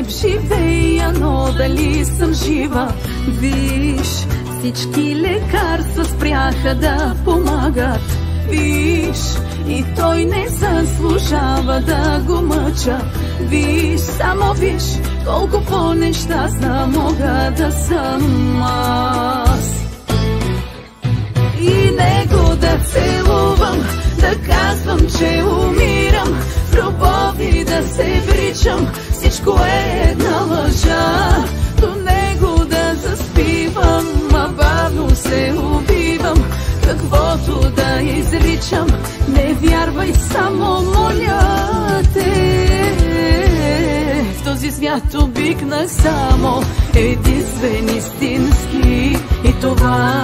теб живея, но дали съм жива? Виж, всички лекарства спряха да помагат. Виж, и той не заслужава да го мъча. Виж, само виж, колко по-нещастна мога да съм аз. И него да целувам, да казвам, че умирам, в любови да се вричам, всичко е една лъжа. До него да заспивам, а бавно се убивам, каквото да изричам, не вярвай, само моля те. В този свят обикнах само единствен истински, и това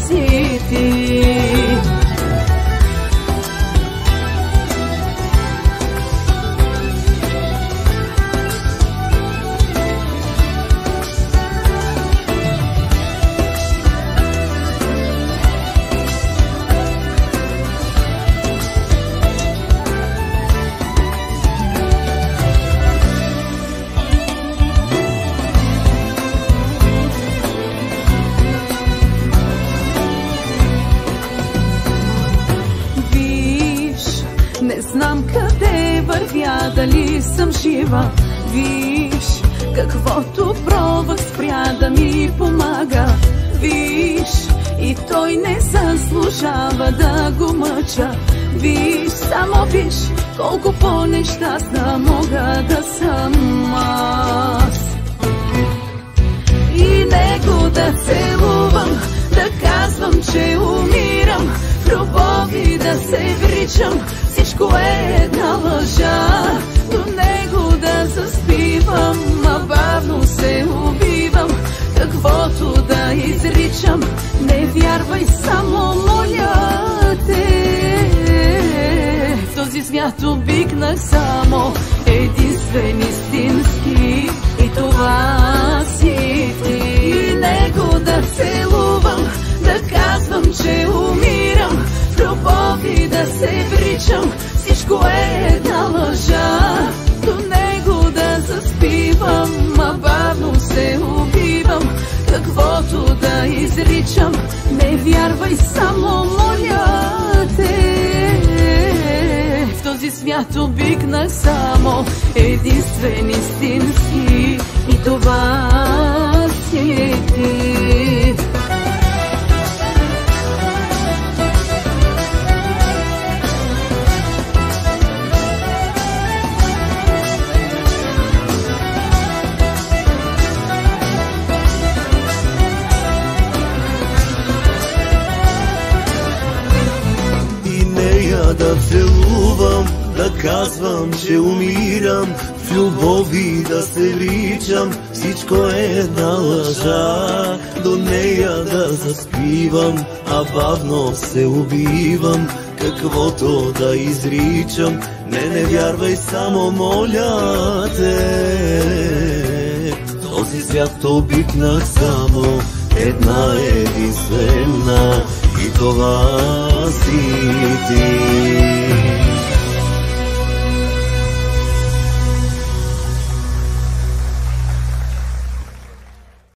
си ти. Не знам къде вървя, дали съм жива. Виж, каквото пробвах спря да ми помага. Виж, и той не заслужава да го мъча. Виж, само виж, колко по-нещастна мога да съм аз. И него да целувам, да казвам, че умирам, в любови да се вричам, всичко е една лъжа. До него да заспивам, а бавно се убивам, каквото да изричам, не вярвай, само моля те. В този свят обикнах само единствен истински, и това си ти. И него да целувам, да казвам, че умирам, в любови да се вричам, всичко е една лъжа. До него да заспивам, а бавно се убивам, каквото да изричам, не вярвай, само моля те. В този свят обикнах само единствен истински, и това си ти. Да целувам, да казвам, че умирам, в любови да се вричам, всичко е една лъжа. До нея да заспивам, а бавно се убивам, каквото да изричам, не вярвай, само моля те. В този свят обикнах само една единствена, и това си ти.